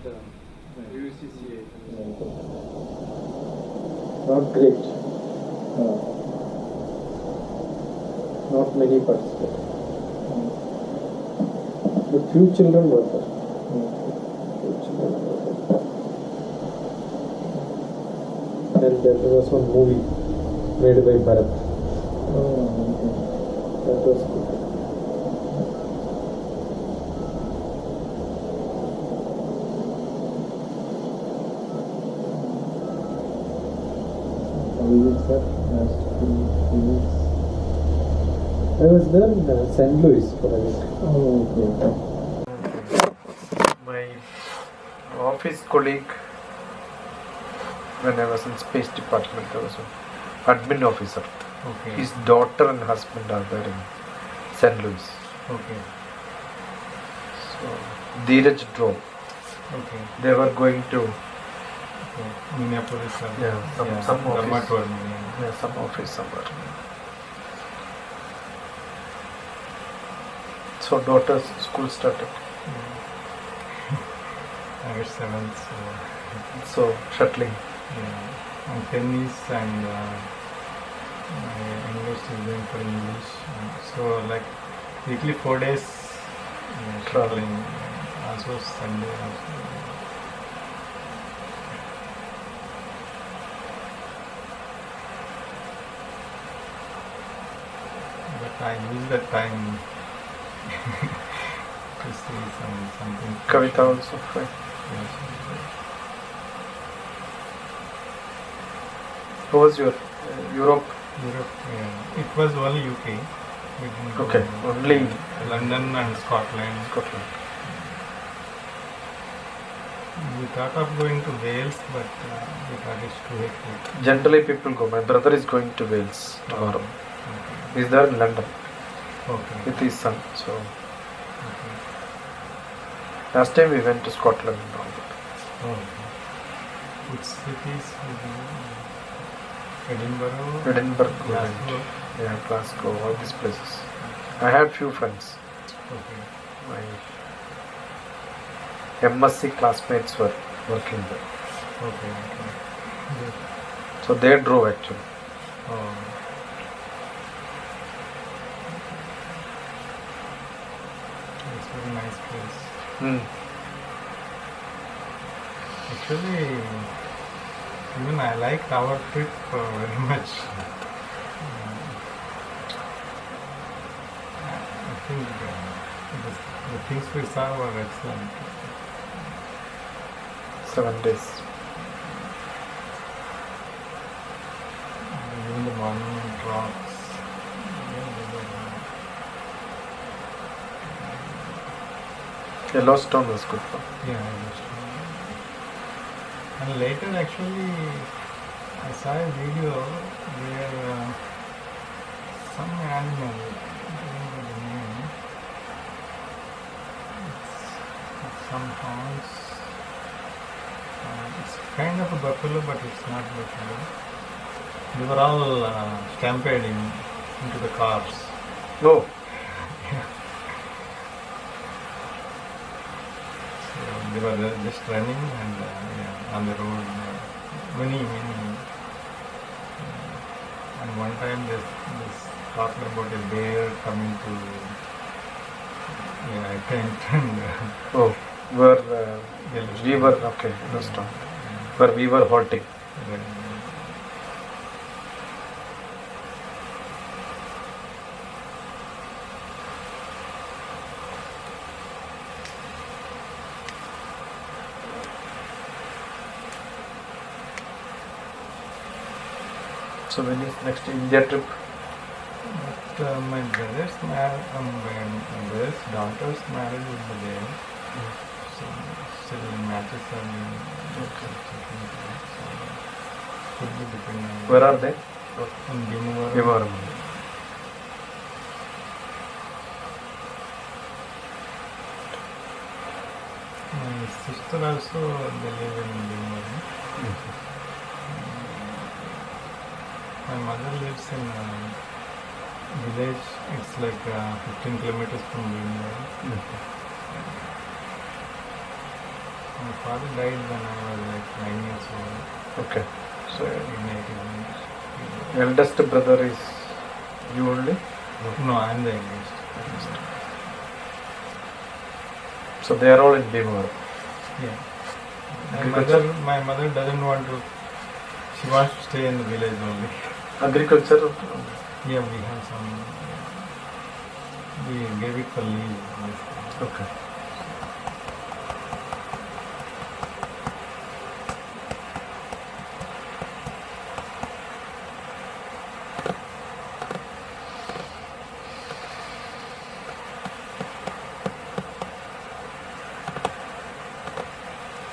UCCA. Not great. Not many participate. But few children were there. And there was one movie made by Bharat. That was good. Sir, last 2 weeks. I was there in St. Louis for a week. Oh, okay. My office colleague, when I was in Space Department, there was an admin officer. Okay. His daughter and husband are there in St. Louis. Okay. So, Dheeraj drove. Okay. They were going to Minneapolis. some office. Yeah. Some office somewhere. So daughter's school started. August 7th. So shuttling. Yeah. And tennis and my English is going for English. So like weekly 4 days traveling. Also Sunday also. But I use that time to see something. Kavita also fine. Yes. How was your Europe? Europe, yeah. It was only UK. We didn't Okay, go only London and Scotland. Scotland. We thought of going to Wales, but we thought it's too hectic. Generally people go. My brother is going to Wales tomorrow. Okay. He's there in London Okay. with his son. So Okay. last time we went to Scotland and all that. Okay. Which cities? Edinburgh? Edinburgh, we went. Glasgow? Yeah, Glasgow, all these places. I have few friends. Okay. My MSc classmates were working there. Okay. Okay. Good. So they drove actually. Oh. It's a very nice place. Actually, even I like our trip very much. I think the things we saw were excellent. 7 days. Even the monument rocks. Yellowstone was good for. Yeah, I understand. And later, actually, I saw a video where some animal, I don't remember the name, it's some horns. It's kind of a buffalo, but it's not buffalo. They were all stampeding into the cars. No. They were just running and on the road, many. And one time this talking about a bear coming to a tent and Oh, where Yellowstone. we were, okay, Yellowstone. Where we were halting. So when is next India trip? But my brother's daughter's marriage will be there. So still matches are could be depending on Where are they? in Bhimavaram. Bhimavaram. My sister also, they live in Bhimavaram. My mother lives in a village, it's like 15 kilometers from Bhimavaram. My father died when I was like 9 years old. Okay. So In 81. eldest brother is you only? No, I'm the youngest. So they are all in Bhimavaram. Yeah. Agriculture? My mother doesn't want to. She wants to stay in the village only. Agriculture? Yeah, we have some. We gave it for lease. Okay.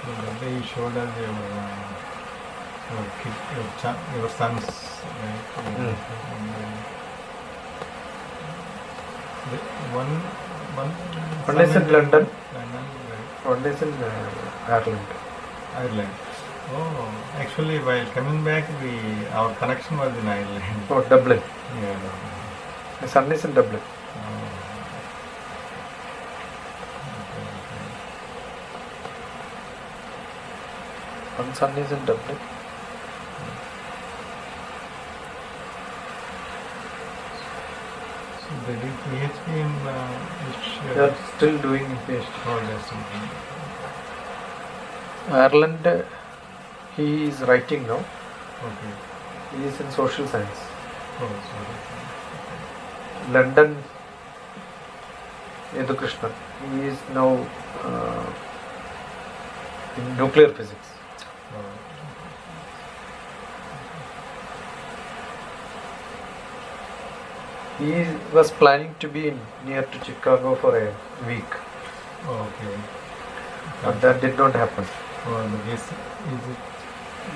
So that day he showed us your sons, right? Mm. One is in London. Right? One is in Ireland. Ireland. Oh, actually, while coming back, our connection was in Ireland. Oh, Dublin. Yeah. My son is in Dublin. Oh. Okay. One son is in Dublin. So they did PhD in which? They are still doing PhD. Oh, that's something. Ireland, he is writing now. Okay. He is in social science. Oh, sorry. London, Yadu Krishnan. He is now in nuclear physics. Oh. He was planning to be near to Chicago for a week, Okay. but that did not happen. Oh, the visa is it?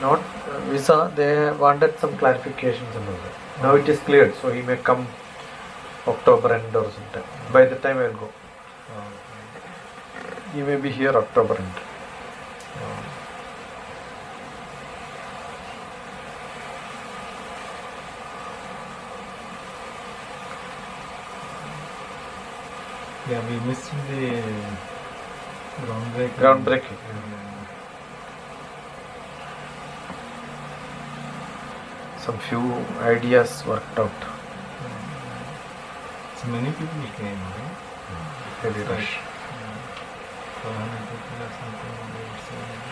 Not visa, they wanted some clarifications and all that. Now it is cleared, so he may come October end or sometime. By the time I will go. Okay. He may be here October end. Oh. Yeah, we missed the groundbreaking. Groundbreaking. Some few ideas worked out. So many people came, right? Heavy Like, rush. 400 people or something. They were saying.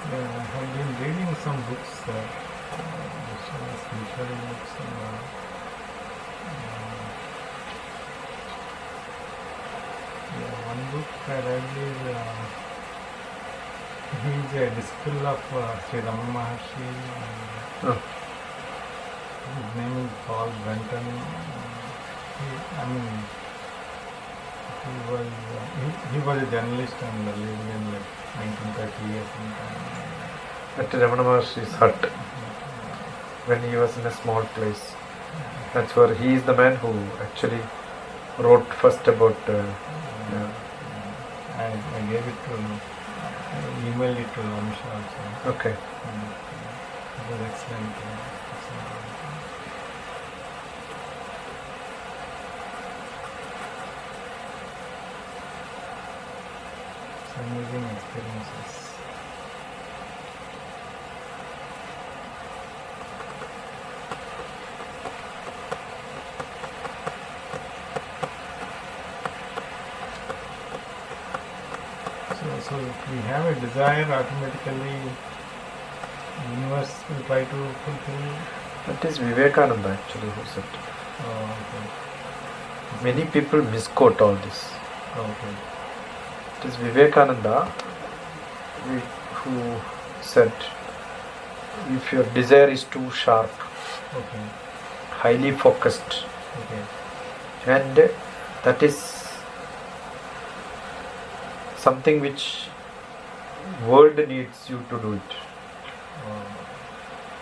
Yeah, I have been reading some books, spiritual books. One book I read is he is a disciple of Sri Ramana Maharshi. Oh. His name is Paul Benton. He was a journalist and lived in like 1930 or something. At Ramana Maharshi's hut, when he was in a small place. That's where he is the man who actually wrote first about. I gave it to I emailed it to Amisha also. Okay. It was excellent. Amazing experiences. So if we have a desire, automatically universe will try to fulfill. That is Vivekananda actually who said. Okay. Many people misquote all this. Okay. It is Vivekananda who said, if your desire is too sharp, Okay. highly focused, Okay. and that is something which world needs you to do it. Oh.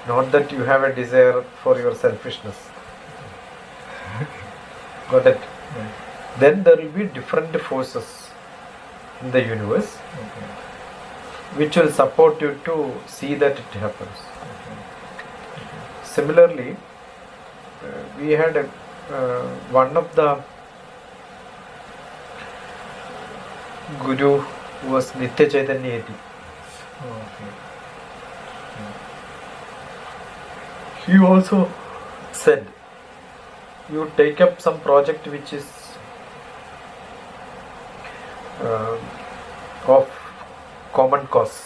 Not that you have a desire for your selfishness. Got it? Right. Then there will be different forces in the universe Okay. which will support you to see that it happens. Okay. Similarly, we had one of the guru who was Nitya Chaitanya Yeti. Oh, okay. He also said, you take up some project which is of common cause,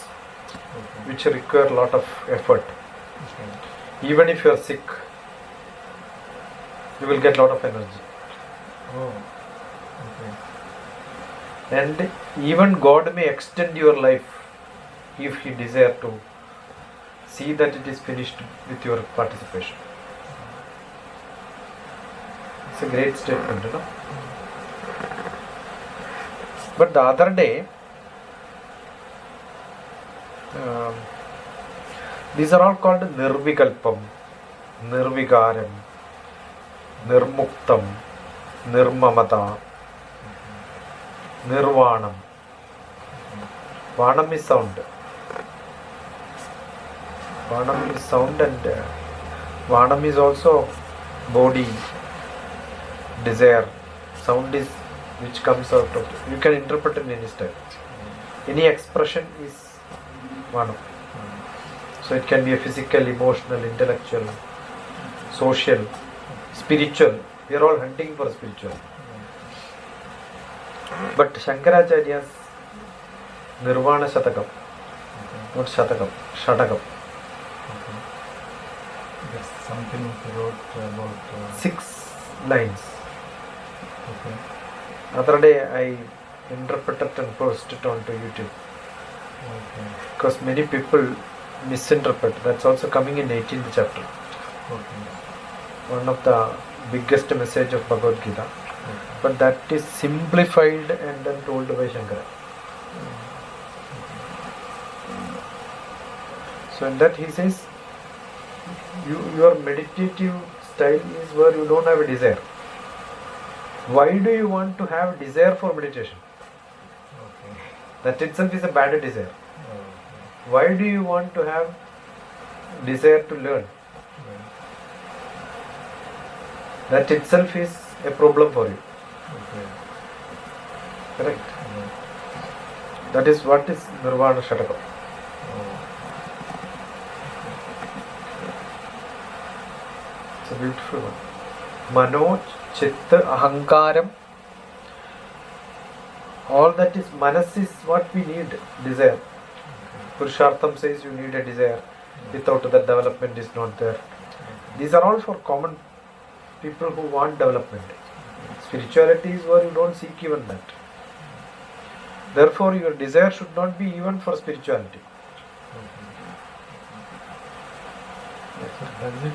Okay. which require a lot of effort. Okay. Even if you are sick, you will get a lot of energy. Oh. Okay. And even God may extend your life if He desire to see that it is finished with your participation. It's a great statement, you know. But the other day, these are all called Nirvikalpam, Nirvigaram, Nirmuktam, Nirmamata, Nirvanam. Vanam is sound. Vanam is sound, and Vanam is also body, desire. Sound is which comes out of. You can interpret in any style. Any expression is Vanam. So it can be a physical, emotional, intellectual, social, spiritual. We are all hunting for spiritual. But Shankaracharya's Nirvana Shatakam, not Shatakam, Shatakam. Okay. That's something he wrote about. 6 lines. Okay. Other day I interpreted and posted it onto YouTube. Okay. Because many people misinterpret. That's also coming in 18th chapter. Okay. One of the biggest message of Bhagavad Gita. Okay. But that is simplified and then told by Shankara. So in that he says, your meditative style is where you don't have a desire. Why do you want to have desire for meditation? Okay. That itself is a bad desire. Okay. Why do you want to have desire to learn? Right. That itself is a problem for you. Okay. Correct? Right. That is what is Nirvana Shatakam. Oh. It's a beautiful one. Mano, Chitta, Ahankaram. All that is Manas is what we need, desire. Purushartham says you need a desire. Without that, development is not there. These are all for common people who want development. Spirituality is where you don't seek even that. Therefore, your desire should not be even for spirituality. So does it?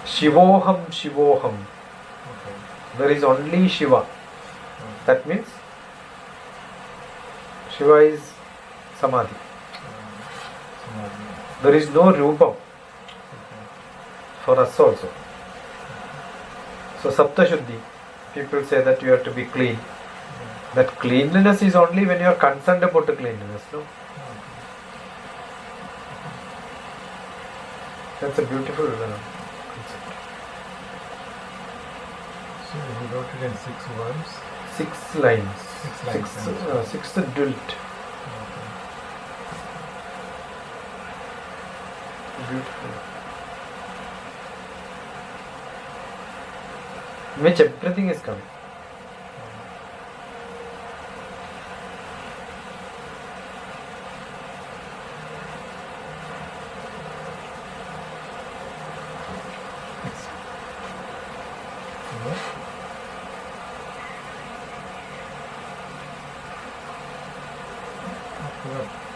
Shivoham, Shivoham. Okay. There is only Shiva. Okay. That means Shiva is Samadhi. Samadhi. There is no Rupam Okay. for us also. So Sapta Shuddhi, people say that you have to be clean. That cleanliness is only when you are concerned about the cleanliness, no? That's a beautiful concept. So he wrote it in 6 words. 6 lines. 6 lines. Sixth drilt. Okay. Beautiful. In which everything is coming.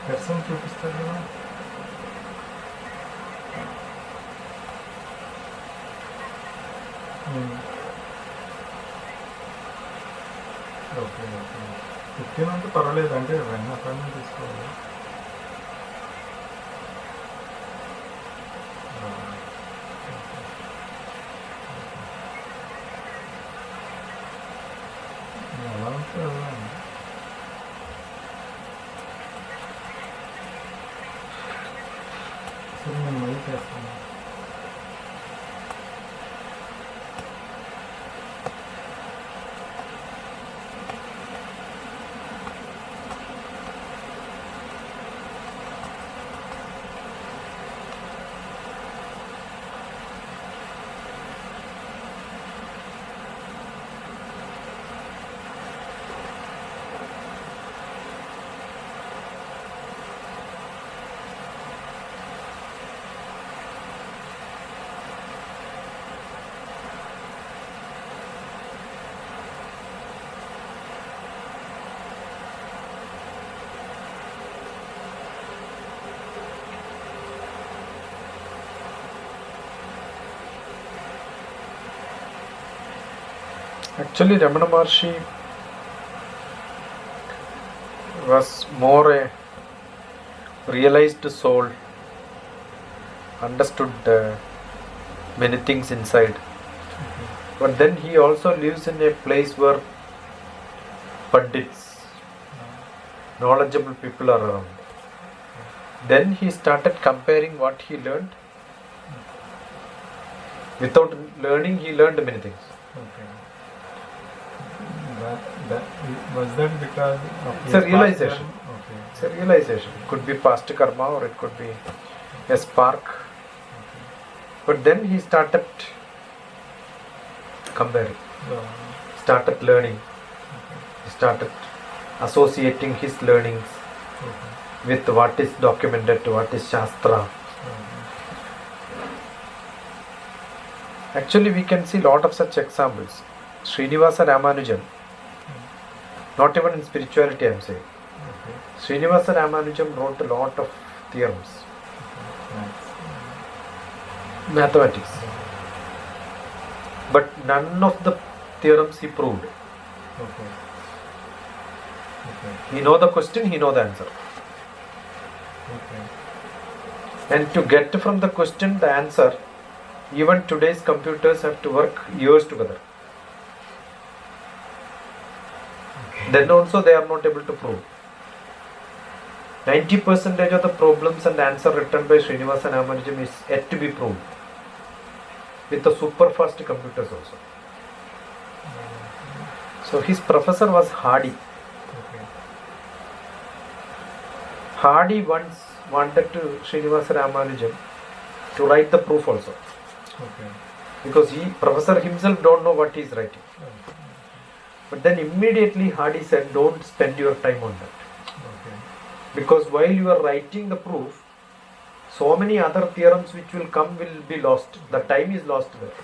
Person చూపిస్తారు కదా. Okay okay 15 అంటే పర్వాలేదు, అంటే వెన్న appointment తీసుకోవాలి. ఎలా ఉంటే అలా సరే, నేను మళ్ళీ చేస్తాను. Actually, Ramana Maharshi was more a realized soul, understood many things inside. But then he also lives in a place where pandits, knowledgeable people are around. Then he started comparing what he learned. Without learning, he learned many things. Okay. That was that because of It's a his realization. past journey? Okay. It's a realization. It could be past karma or it could be a spark. But then he started comparing, So, started learning, he started associating his learnings okay. with what is documented, what is Shastra. Okay. Actually, we can see lot of such examples. Srinivasa Ramanujam, not even in spirituality I am saying. Okay. Srinivasa Ramanujam wrote a lot of theorems, Nice. mathematics. But none of the theorems he proved. Okay. Okay. He know the question, he know the answer. Okay. And to get from the question the answer, even today's computers have to work years together. Then also they are not able to prove. 90% of the problems and answer written by Srinivasa Ramanujam is yet to be proved. With the super fast computers also. So his professor was Hardy. Okay. Hardy once wanted to Srinivasa Ramanujam to write the proof also. Okay. Because professor himself don't know what he is writing. Okay. But then immediately Hardy said, don't spend your time on that. Okay. Because while you are writing the proof, so many other theorems which will come will be lost. The time is lost there.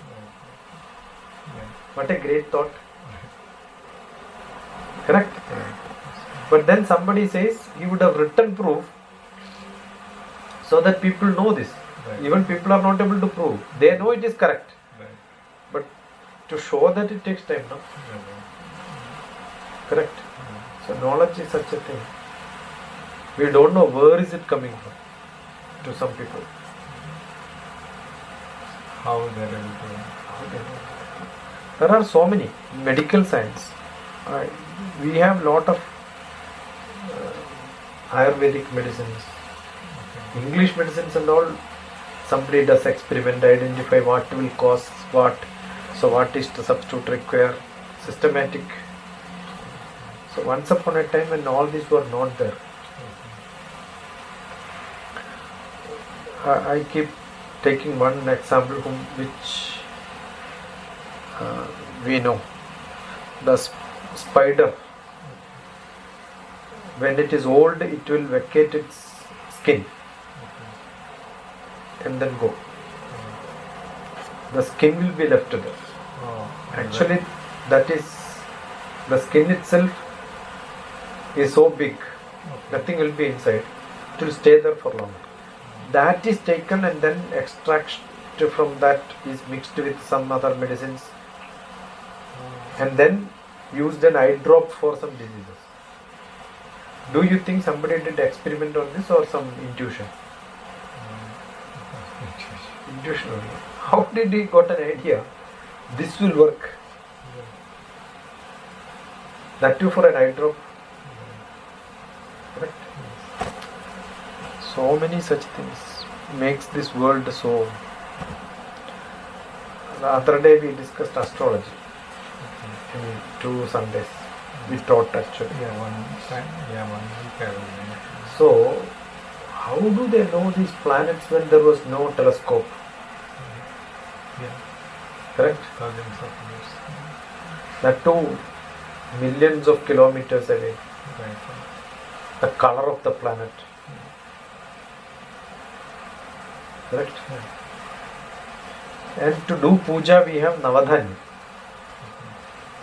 Yeah. What a great thought. Correct? Correct. But then somebody says he would have written proof so that people know this. Right. Even people are not able to prove. They know it is correct. Right. But to show that it takes time, no? Right. Correct? So knowledge is such a thing. We don't know where is it coming from to some people. How they are able to. There are so many. Medical science. We have lot of Ayurvedic medicines, Okay. English medicines and all. Somebody does experiment, identify what will cause what. So what is the substitute require. Systematic. So once upon a time when all these were not there. I keep taking one example which we know. The spider, when it is old, it will vacate its skin and then go. The skin will be left there. Oh, Actually, that is, the skin itself is so big, nothing will be inside. It will stay there for long. That is taken and then extract from that is mixed with some other medicines and then used an eye drop for some diseases. Do you think somebody did experiment on this or some intuition? Intuition only. How did he got an idea this will work? That too for an eye drop. Correct? So many such things makes this world so. The other day we discussed astrology in 2 Sundays. We taught actually. One week I was. So, how do they know these planets when there was no telescope? Yeah, Correct? thousands of years. That too, millions of kilometers away. Right. The color of the planet. Correct? And to do puja, we have Navadhanya,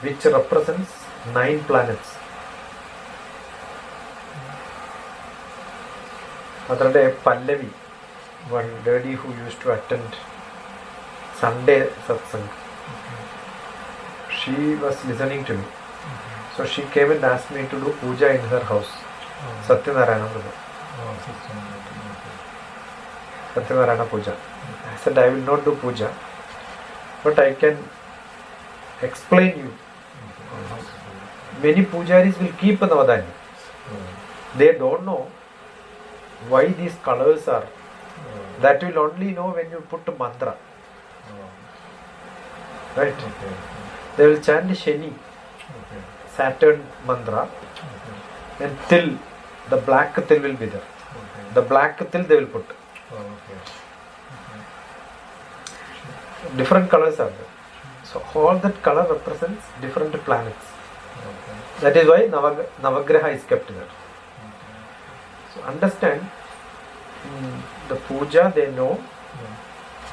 which represents 9 planets. Other day, Pallavi, one lady who used to attend Sunday satsang, she was listening to me. So she came and asked me to do puja in her house. Satyanarayana Puja. Satyanarayana Puja. I said, I will not do puja, but I can explain you. Many pujaris will keep Navadhanya. They don't know why these colors are. That will only know when you put mantra. Right? They will chant Shani, Saturn mantra, and till, the black till will be there. The black till they will put. Different colors are there. So all that color represents different planets. That is why Navagraha is kept there. So understand, the puja they know,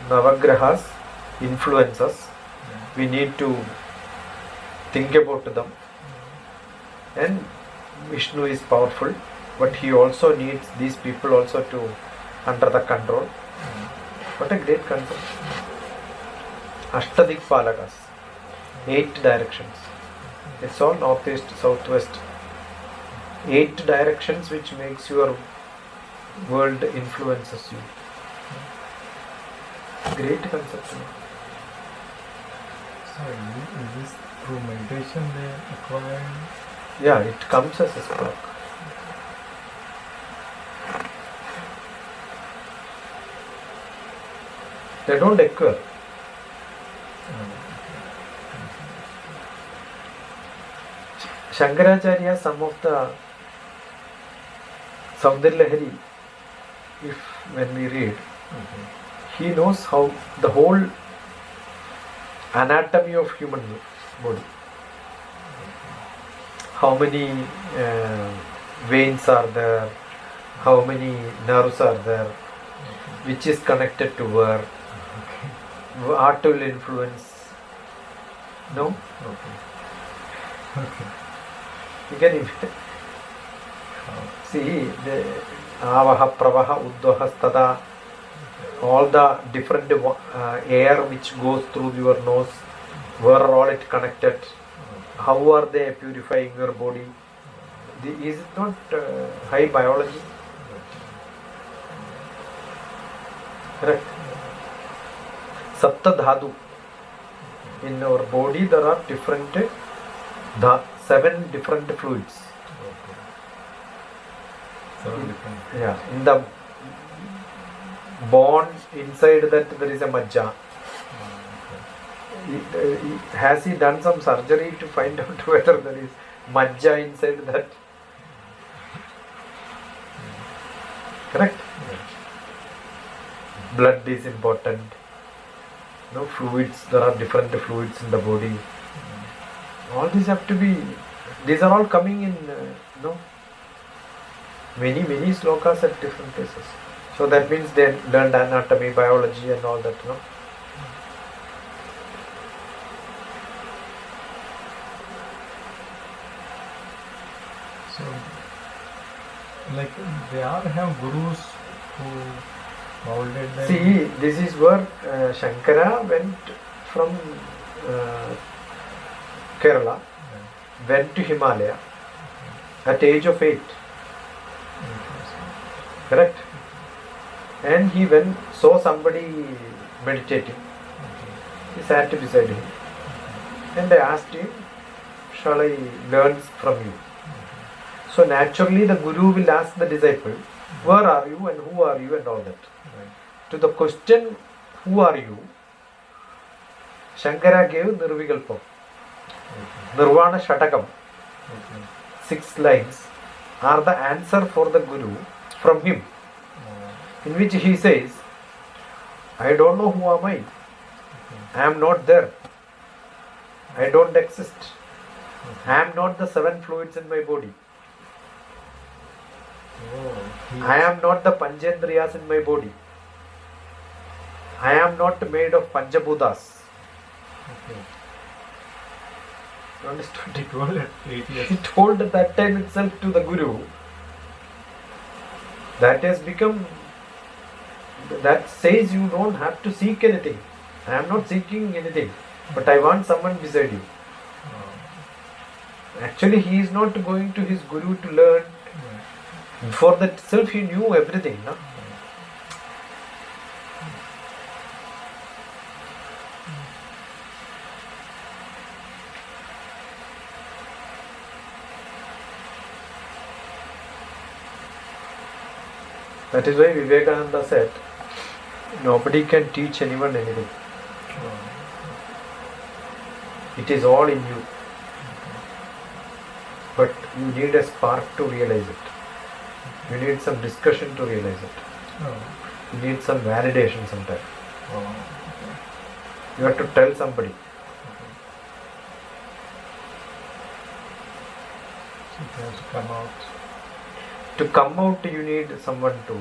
Navagrahas influence us. We need to think about them. And Vishnu is powerful, but he also needs these people also to under the control. What a great concept. Ashtadik Palakas, 8 directions. It's all northeast, southwest. 8 directions which makes your world influences you. Great concept. So is this through meditation they acquire? Yeah, it comes as a spark. They don't acquire. Shankaracharya, some of the Saundarya Lahari, when we read, he knows how the whole anatomy of human body. How many veins are there, how many nerves are there, which is connected to where, what will influence. No? You can even see the Avaha, Pravaha, Uddhaha, Stada, all the different air which goes through your nose, where are all it connected, how are they purifying your body. Is it not high biology? Correct. Sapta Dhatu. In our body there are different 7 different fluids. Yeah, in the bone inside that there is a majja. Has he done some surgery to find out whether there is majja inside that? Correct? Blood is important. No fluids, there are different fluids in the body. All these have to be, these are all coming in many slokas at different places. So that means they learned anatomy, biology and all that, So, like they all have gurus who molded them. See, this is where Shankara went from Kerala, went to Himalaya at age of 8. Correct? And he saw somebody meditating. He sat beside him. And I asked him, shall I learn from you? So naturally the Guru will ask the disciple, where are you and who are you and all that. To the question, who are you? Shankara gave Nirvikalpam. Nirvana Shatakam. 6 lines are the answer for the Guru from him. In which he says, I don't know who am I. I am not there. I don't exist. I am not the 7 fluids in my body. I am not the Panchendriyas in my body. I am not made of Panchabhutas. You understood? He told at 8 years. He told at that time itself to the Guru. That has become, that says you don't have to seek anything. I am not seeking anything, but I want someone beside you. Actually, he is not going to his Guru to learn. Before that itself, he knew everything. No? That is why Vivekananda said, nobody can teach anyone anything. It is all in you. But you need a spark to realize it. You need some discussion to realize it. You need some validation sometimes. You have to tell somebody. So it has to come out. To come out, you need someone to.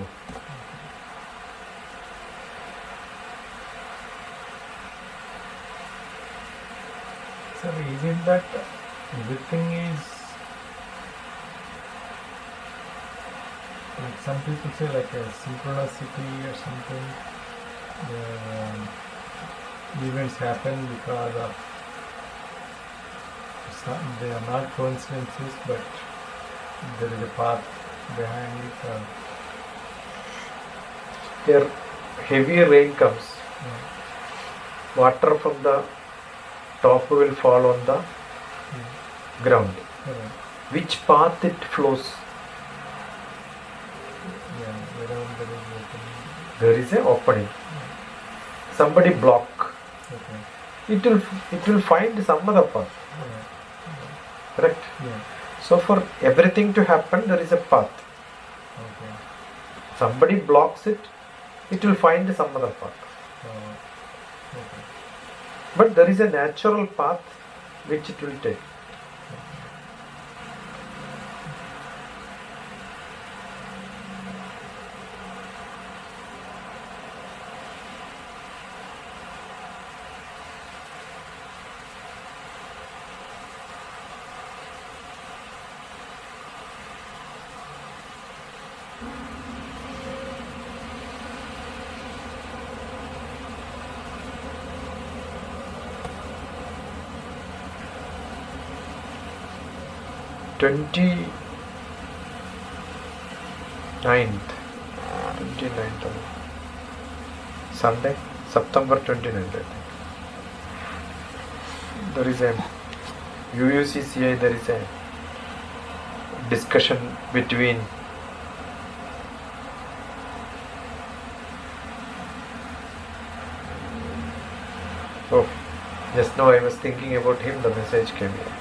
So isn't that everything is like some people say like a synchronicity or something? The events happen because of they are not coincidences, but there is a path behind it. Here, heavy rain comes. Water from the top will fall on the ground. Which path it flows? There is an opening. Somebody block. It will find some other path. Correct? So for everything to happen, there is a path. Somebody blocks it, it will find some other path. But there is a natural path which it will take. Ninth Sunday, September 29th, I think. There is a UUCCI, there is a discussion between just now I was thinking about him, the message came here.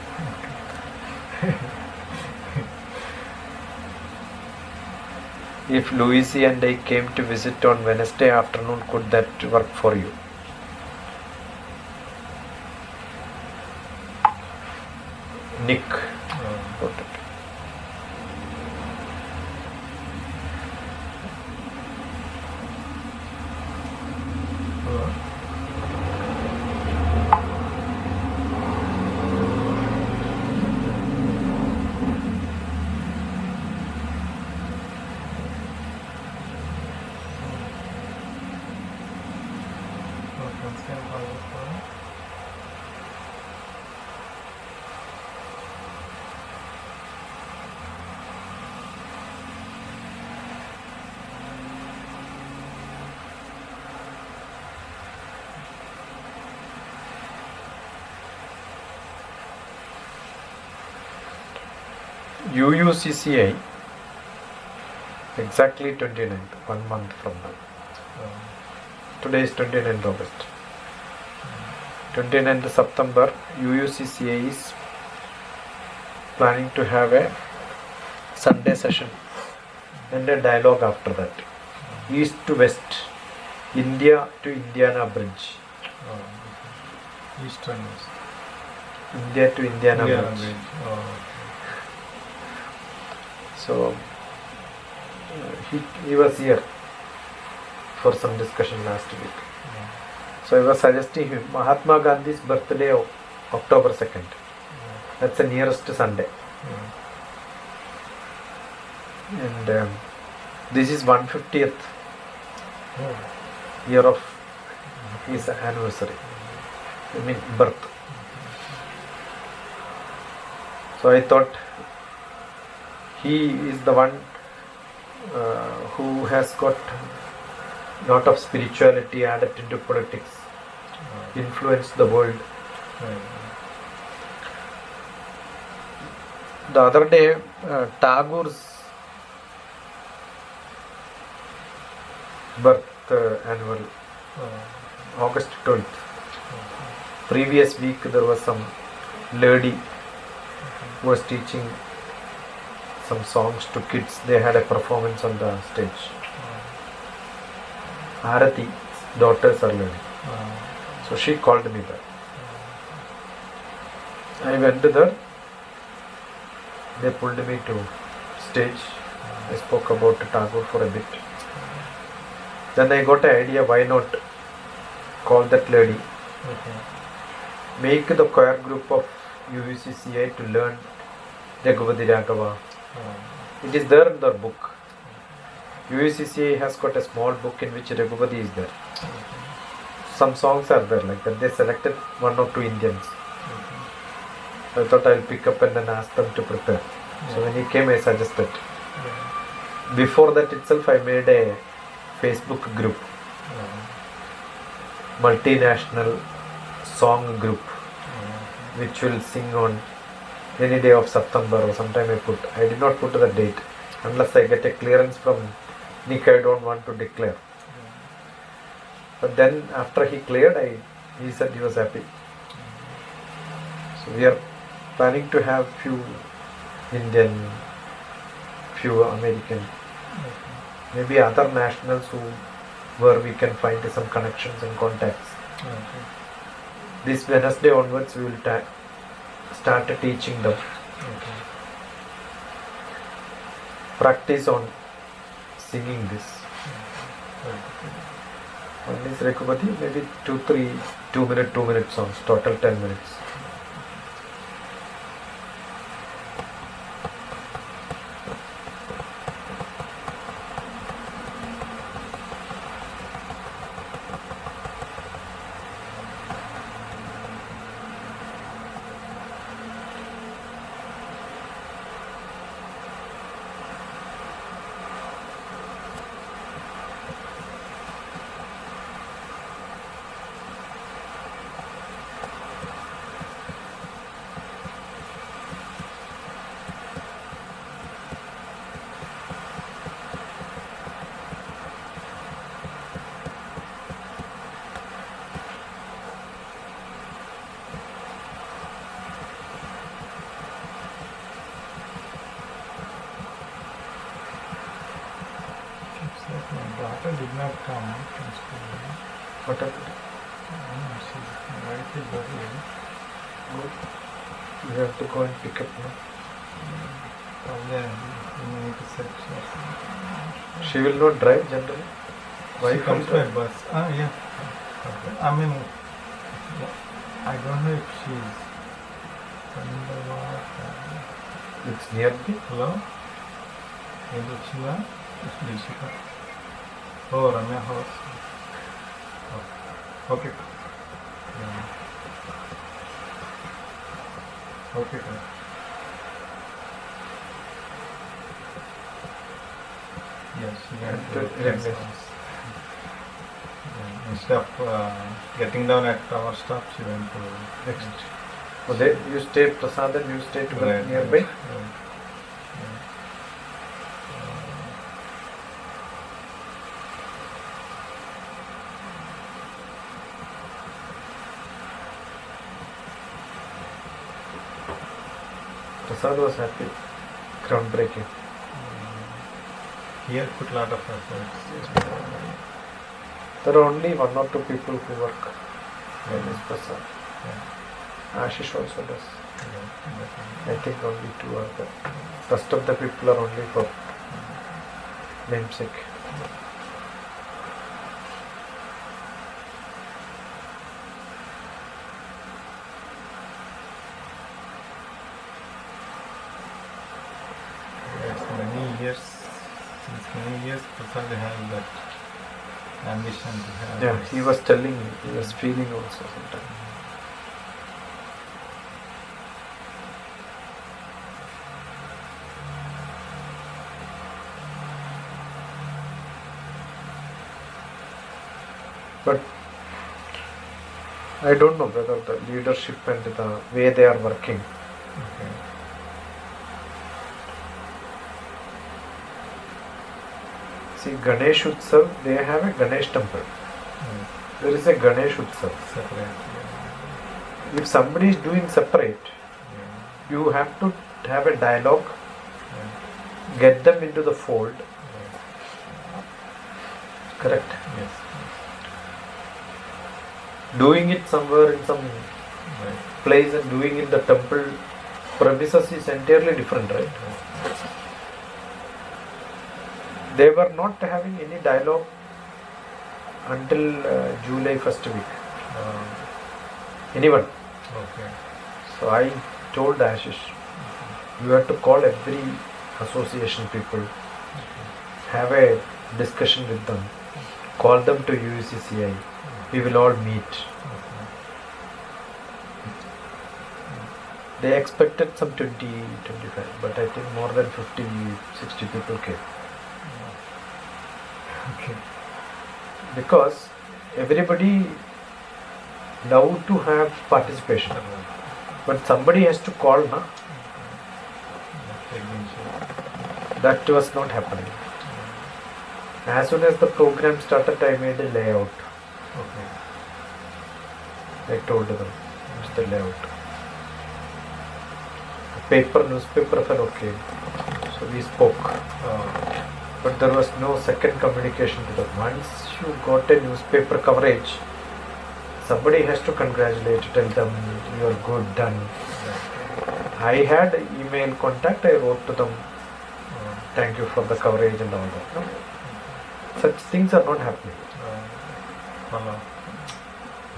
If Louise and I came to visit on Wednesday afternoon, could that work for you? Nick. UUCCI exactly 29th, 1 month from now. Today is 29th August. 29th September, UUCCI is planning to have a Sunday session and a dialogue after that. East to West, India to Indiana Bridge. East and West. India to Indiana Indiana Bridge. Bridge. Oh, So he was here for some discussion last week. So I was suggesting him Mahatma Gandhi's birthday of October 2nd. That's the nearest Sunday. And this is 150th year of his anniversary. I mean birth. So I thought he is the one who has got lot of spirituality added into politics, influenced the world. The other day, Tagore's birth annual, August 12th. Previous week there was some lady who was teaching some songs to kids. They had a performance on the stage. Arati's daughters are learning. So she called me back. I went there. They pulled me to stage. I spoke about Tagore for a bit. Then I got an idea, why not call that lady, make the choir group of UUCCI to learn Raghupati Raghava. It is there in their book. UUCCI has got a small book in which Raghupati is there. Some songs are there like that. They selected 1 or 2 Indians. I thought I'll pick up and then ask them to prepare. So when he came, I suggested. Before that itself, I made a Facebook group, multinational song group, which will sing on any day of September or sometime I did not put the date unless I get a clearance from Nick. I don't want to declare. But then after he cleared, he said he was happy. So we are planning to have few Indian, few American, maybe other nationals where we can find some connections and contacts. This Wednesday onwards we will start teaching them. Practice on singing this. One is Raghupati, maybe 2 minute songs, total 10 minutes. My daughter did not come from school. What happened? She's right is early. You have to go and pick up now. Probably you need to set something. She will not drive generally. Why She comes by bus. Yeah. I mean, I don't know if she's. It's nearby. Hello? Chilla? Oh, Ramya house. Okay. Yeah. Okay. Yes, she went to Yes. Ramya's house. Yeah. Instead of getting down at our stop, she went to Next. Oh, you stay Prasadan, you stay to Right, nearby. right. Prasad was happy. Groundbreaking. Here put lot of efforts. There are only 1 or 2 people who work in this Prasad. Yeah. Ashish also does. Yeah. I think only 2 are there. Rest of the people are only for namesake. Yes, many years, since many years, Prasad has that ambition to have. Yeah, this. he was telling me, he was feeling also sometimes. But I don't know whether the leadership and the way they are working. Okay. See, Ganesh Utsav, they have a Ganesh temple. Yes. There is a Ganesh Utsav. Separate. If somebody is doing separate, Yeah. you have to have a dialogue, Yeah. get them into the fold. Yeah. Correct. Yes. Doing it somewhere in some Right. place and doing in the temple premises is entirely different, right? They were not having any dialogue until July first week. Anyone. Okay. So I told Ashish, you have to call every association people, have a discussion with them, call them to UCCI. We will all meet. Okay. They expected some 20, 25, but I think more than 50, 60 people came. Okay. Because everybody love to have participation. But somebody has to call, na? That was not happening. As soon as the program started, I made a layout. Okay. I told them, it's the layout. Paper, newspaper fellow came. So we spoke. But there was no second communication to them. Once you got a newspaper coverage, somebody has to congratulate, tell them you are good, done. I had email contact, I wrote to them, thank you for the coverage and all that. No? Such things are not happening. Follow.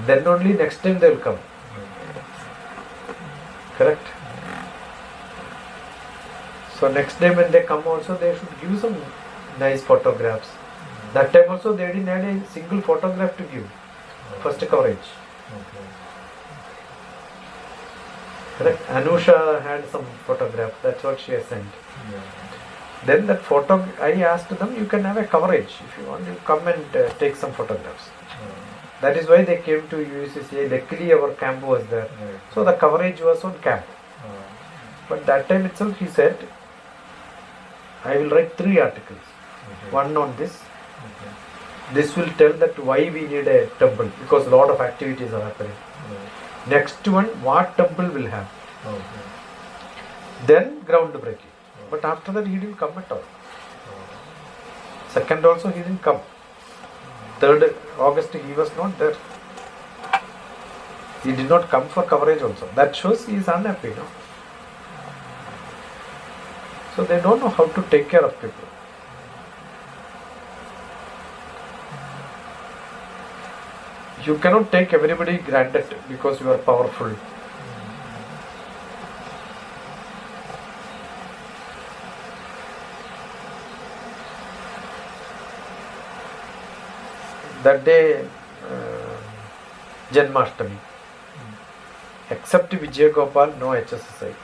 Then only next time they will come. Correct? So next day when they come also, they should give some nice photographs. That time also they didn't have a single photograph to give. First coverage. Okay. Correct? Anusha had some photograph. That's what she has sent. Yeah. Then that photo, I asked them, you can have a coverage. If you want, you come and take some photographs. That is why they came to UCCI. Luckily our camp was there. So the coverage was on camp. But that time itself he said, I will write 3 articles. Okay. One on this. Okay. This will tell that why we need a temple, because a lot of activities are happening. Next one, what temple will have. Okay. Then groundbreaking. But after that he didn't come at all. Second also he didn't come. 3rd August he was not there. He did not come for coverage also. That shows he is unhappy, no? So they don't know how to take care of people. You cannot take everybody granted because you are powerful. That day, Janmashtami. Except Vijay Gopal, no HSSI.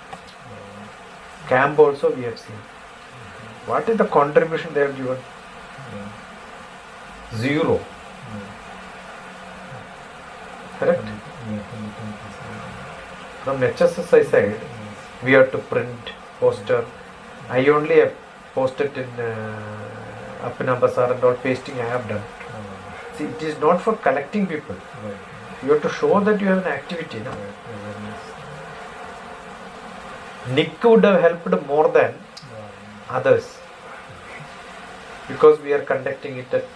Camp also we have seen. What is the contribution they have given? 0. Correct? From HSSI side, we have to print, poster. I only have posted in Appina Bazaar and all pasting I have done. See, it is not for collecting people. You have to show that you have an activity. No? Nick would have helped more than others, because we are conducting it at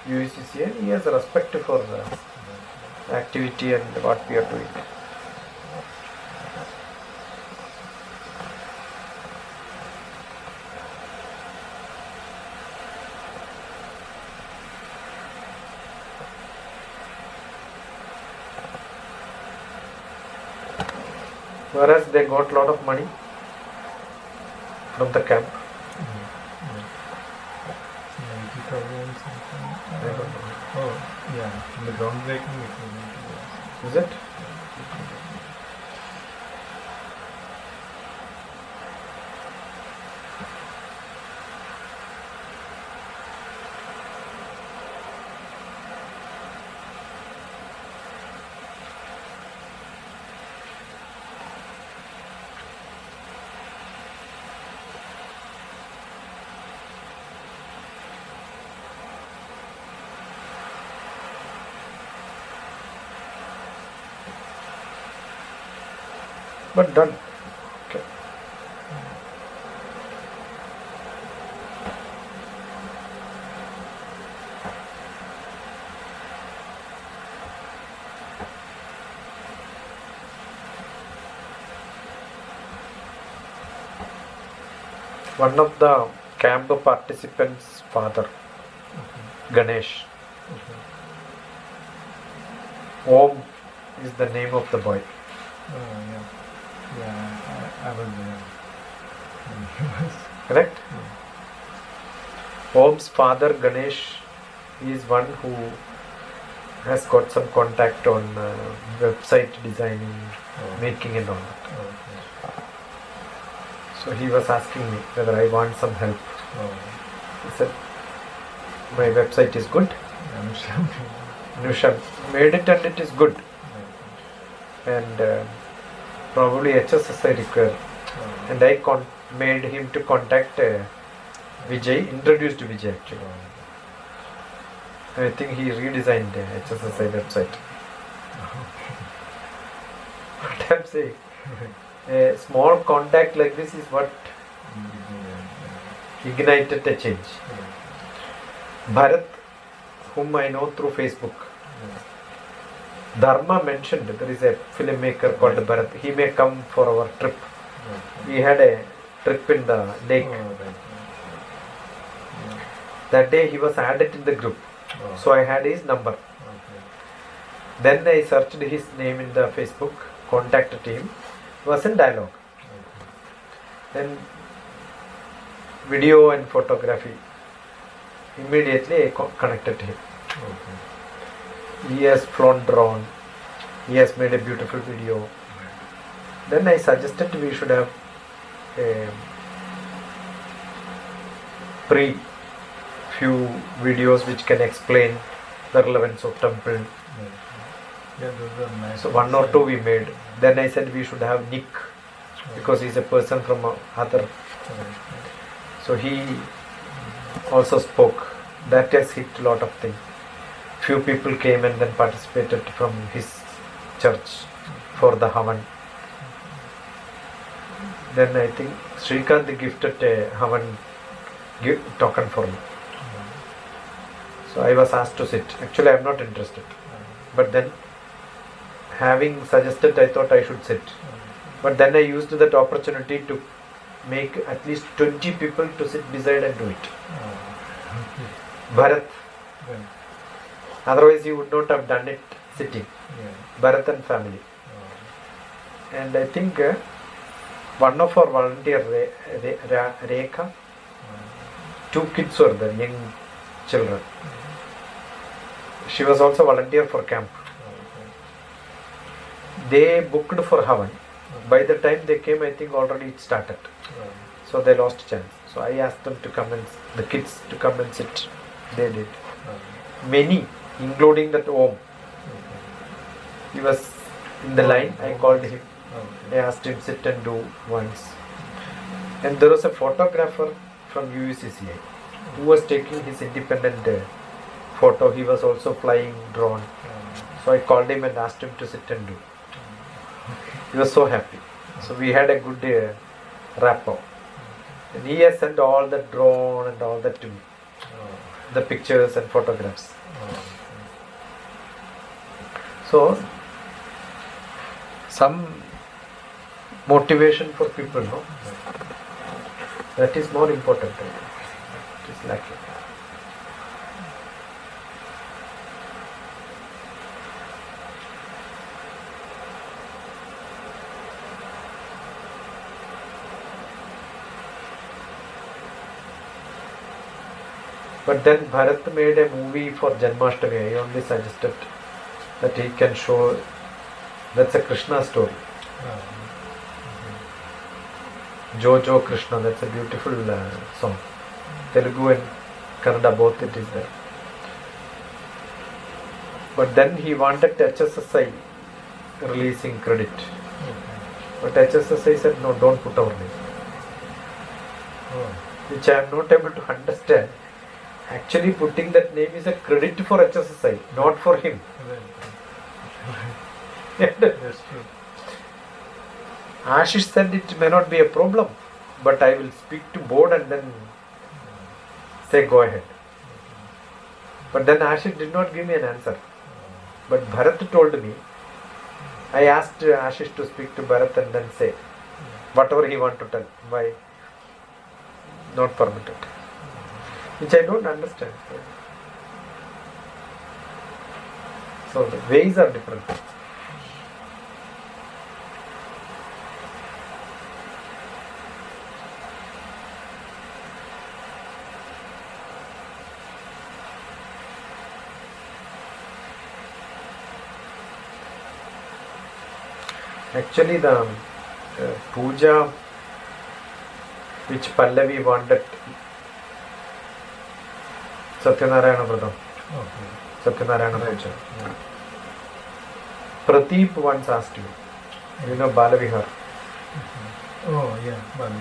UECC, and he has respect for the activity and what we are doing. Whereas they got a lot of money from the camp. 90,000 something. I don't know. Oh, yeah. In the groundbreaking, it was 90,000. Is it? But done. Okay. One of the camp participants' father, Ganesh. Om is the name of the boy. Oh, yeah. Yeah, I was there. Correct? Om's father Ganesh is one who has got some contact on website designing, making and all that. Okay. So he was asking me whether I want some help. Oh, He said, my website is good. I'm sure. Nusha made it and it is good. And probably HSSI require. And I made him to contact Vijay, introduced Vijay actually. I think he redesigned the HSSI website. What I'm saying, a small contact like this is what ignited a change. Bharat, whom I know through Facebook, Dharma mentioned there is a filmmaker called Bharat. He may come for our trip. We had a trip in the lake. That day he was added in the group. So I had his number. Then I searched his name in the Facebook, contacted him, was in dialogue. Then video and photography. Immediately I connected him. He has flown drone. He has made a beautiful video. Then I suggested we should have a few videos which can explain the relevance of temple. Yeah, those are nice. So one or two we made. Then I said we should have Nick, because he's a person from other. So he also spoke. That has hit a lot of things. Few people came and then participated from his church for the Havan. Then I think Srikant gifted a Havan token for me. So I was asked to sit. Actually I am not interested. But then having suggested, I thought I should sit. But then I used that opportunity to make at least 20 people to sit beside and do it. Bharat. Otherwise you would not have done it sitting. Bharat and family. And I think one of our volunteer, Rekha, 2 kids were there, young children. She was also volunteer for camp. They booked for Havan. By the time they came, I think already it started. So they lost chance. So I asked them to come and the kids to come and sit. They did. Many, including that Om. He was in the line. I called him. I asked him sit and do once. And there was a photographer from UECCI who was taking his independent photo. He was also flying drone. So I called him and asked him to sit and do. He was so happy. So we had a good rapport. And he has sent all the drone and all that to me, Oh. the pictures and photographs. Oh. So some motivation for people, no? That is more important. It is lacking. But then Bharat made a movie for Janmashtami. I only suggested that he can show. That's a Krishna story. Oh. Jojo Krishna. That's a beautiful song. Telugu and Kannada both it is there. But then he wanted HSSI releasing credit. Okay. But HSSI said no, don't put our name. Oh. Which I am not able to understand. Actually putting that name is a credit for HSSI, not for him. Right. That's true. Ashish said it may not be a problem, but I will speak to board and then say go ahead. But then Ashish did not give me an answer. But Bharat told me, I asked Ashish to speak to Bharat and then say whatever he want to tell. Why not permitted? Which I don't understand. So the ways are different. Actually, the puja which Pallavi wanted, Satyanarayana Vratam, Okay. Satyanarayana Right. Puja. Yeah. Pradeep once asked me, you know Balavihar. Oh, yeah. Bali.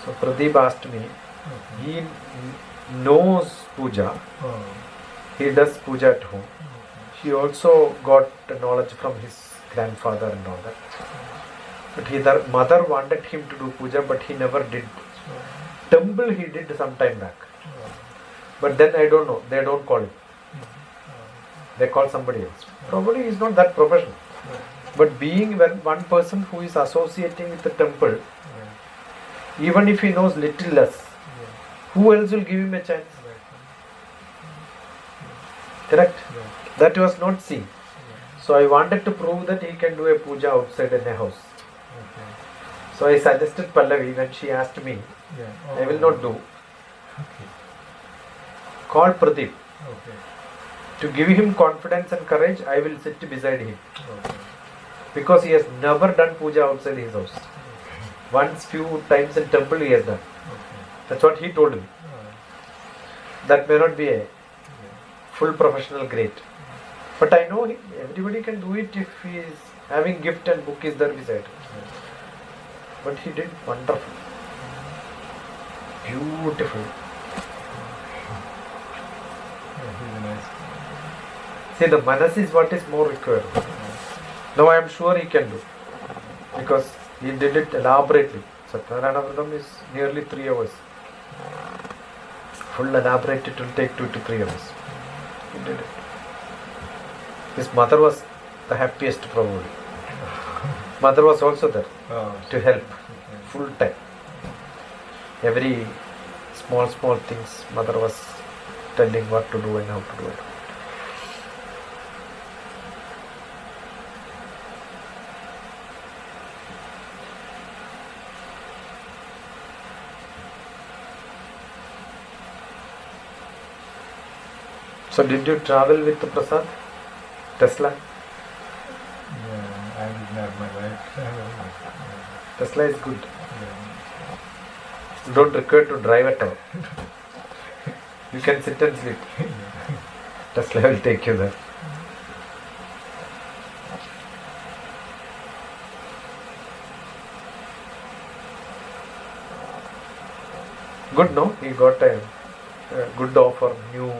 So Pradeep asked me, Okay. he knows puja, Oh. he does puja at home. Okay. He also got knowledge from his grandfather and all that. But his mother wanted him to do puja, but he never did. Temple he did some time back. But then I don't know, they don't call him. They call somebody else. Probably he's not that professional. But being one person who is associating with the temple, even if he knows little less, who else will give him a chance? Correct? That was not seen. So I wanted to prove that he can do a puja outside in a house. So I suggested Pallavi when she asked me, I will not do. Okay. Call Pradeep. Okay. To give him confidence and courage, I will sit beside him. Okay. Because he has never done puja outside his house. Once, few times in temple he has done. Okay. That's what he told me. That may not be a full professional great. But I know everybody can do it if he is having gift and book is there beside. But he did wonderful. Beautiful. He's a nice. See, the manas is what is more required. Now I am sure he can do. Because he did it elaborately. Satyanarayana Vratam is nearly 3 hours. Full elaborate it will take 2 to 3 hours. He did it. His mother was the happiest probably. Mother was also there to help full time. Every small things mother was telling what to do and how to do it. So did you travel with the Prasad? Tesla? Yeah, I didn't have my wife. Tesla is good. Yeah. Don't require to drive at all. You can sit and sleep. Tesla will take you there. Good, no? He got a good offer, new,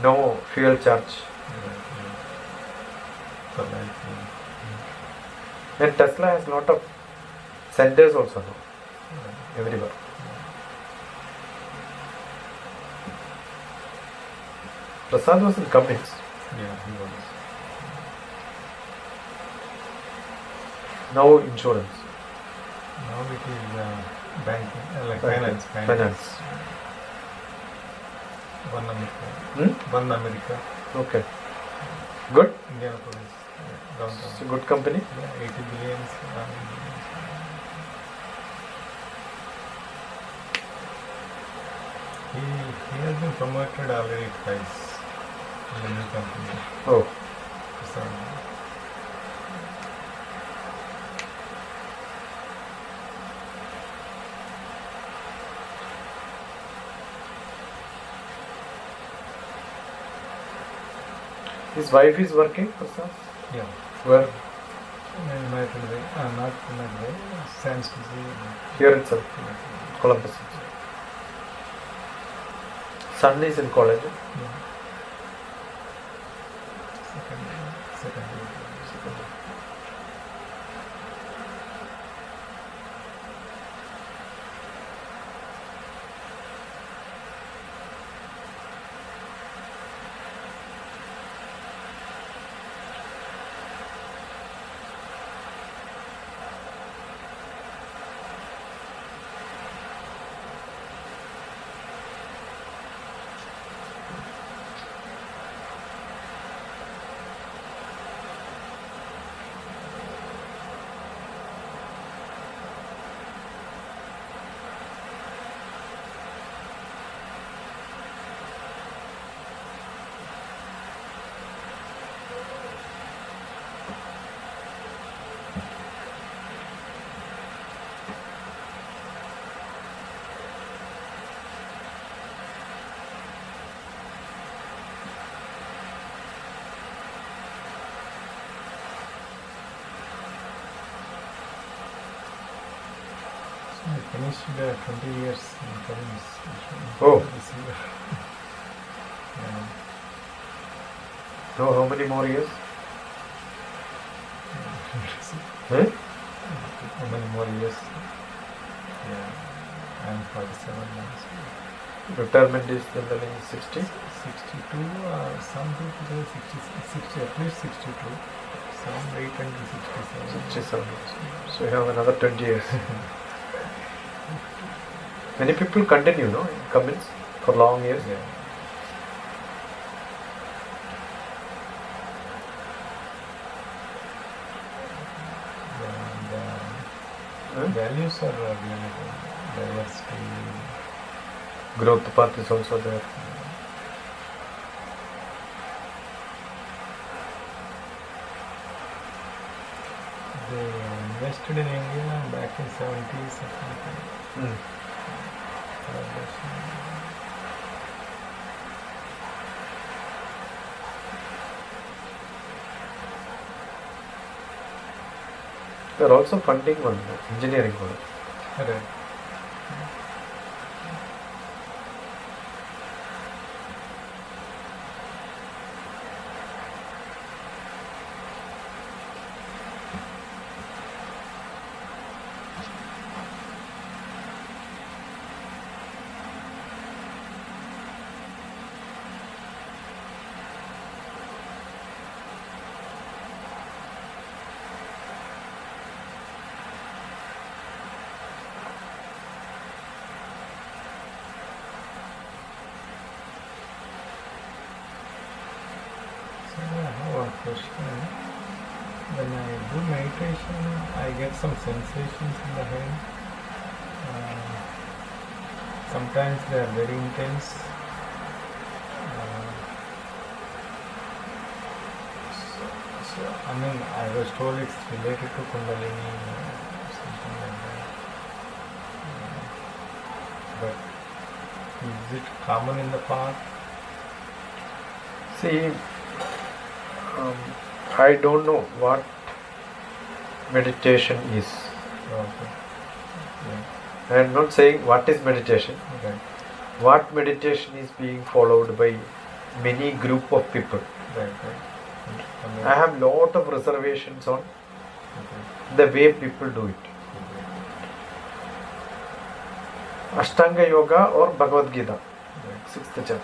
no fuel charge. For life. And Tesla has lot of centers also now, everywhere. Prasad was in Cummins. Yeah, he was. Now insurance. Now it is banking, like Banking. finance. One America. One America. Okay. Good. Indianapolis. It's a Downtown. good company. Yeah, 80 billions. He has been promoted already twice in the new company. Oh. So, His wife is working, Prasad? yeah. Where? United Way. Not United Way. San Suzy. Here itself, Columbus. Son is in college. Yeah. Second year. I finished 20 years in Cummins. Oh. This year. Yeah. Know how many more years? How many more years? Yeah. I'm 47 now. Retirement is generally 60. 62, some people say 60, at least 62. Some wait until 67. 67. So you have another 20 years. Many people continue, no, in Cummins for long years. Yeah. And values are really good. Diversity. Growth path is also there. They invested in India back in 70s or something. They are also funding one engineering one. Correct. So I have one question. When I do meditation, I get some sensations in the head. Sometimes they are very intense. So, I mean, I was told it's related to Kundalini or something like that. But is it common in the path? See, I don't know what meditation is. Okay. Yeah. I am not saying what is meditation. Okay. What meditation is being followed by many group of people. Right. I have lot of reservations on the way people do it. Ashtanga Yoga or Bhagavad Gita, 6th chapter,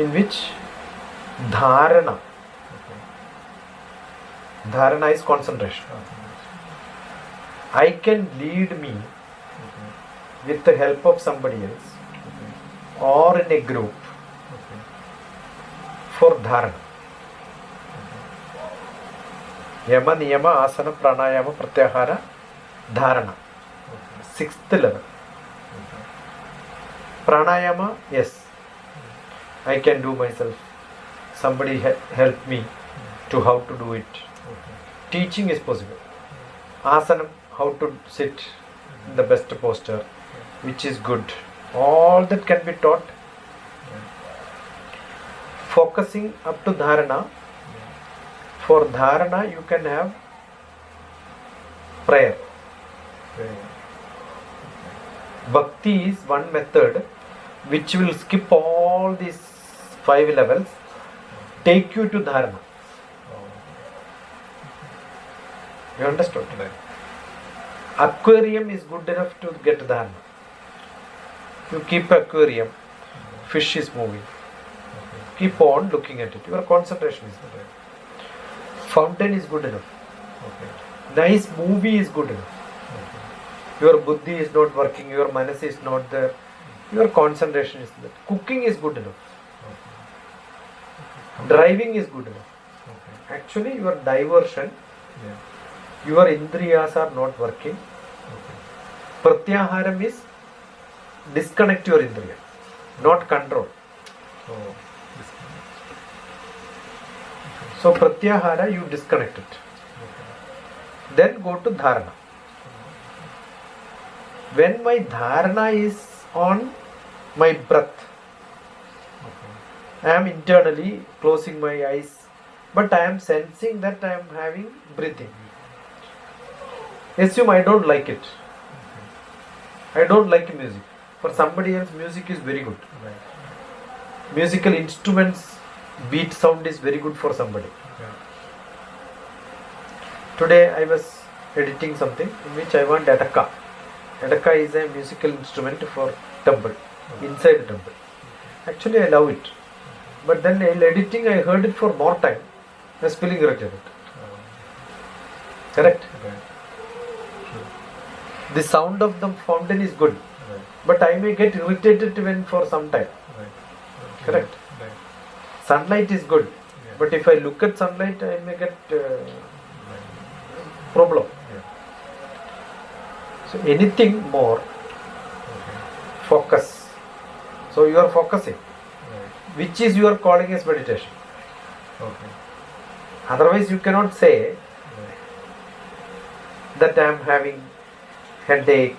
in which dharana is concentration. I can lead me with the help of somebody else or in a group for dharana. Yama, Niyama, Asana, Pranayama, Pratyahara, Dharana. 6th level. Pranayama, yes, I can do myself. Somebody help me to how to do it. Teaching is possible. Asana, how to sit in the best posture, which is good. All that can be taught. Focusing up to dharana. For dharana, you can have prayer. Bhakti is one method which will skip all these 5 levels, take you to dharana. You understood? Aquarium is good enough to get dharana. You keep aquarium, fish is moving. Keep on looking at it. Your concentration is there. Fountain is good enough. Nice movie is good enough. Your buddhi is not working, your manas is not there, your concentration is there. Cooking is good enough. Driving is good enough. Actually, your diversion, your indriyas are not working. Pratyaharam is disconnect your indriya, not control. So pratyahara, you disconnect it. Then go to dharana. When my dharana is on my breath, I am internally closing my eyes, but I am sensing that I am having breathing. Assume I don't like it. I don't like music. For somebody else, music is very good. Musical instruments, beat sound is very good for somebody. Today I was editing something in which I want Adaka. Adaka is a musical instrument for temple, inside the temple. Actually I love it. But then while editing I heard it for more time. I was feeling irritated. Correct? The sound of the fountain is good. But I may get irritated even for some time. Correct? Sunlight is good. But if I look at sunlight I may get problem. So anything more, focus. So you are focusing, which is you are calling as meditation. Otherwise you cannot say that I am having headache.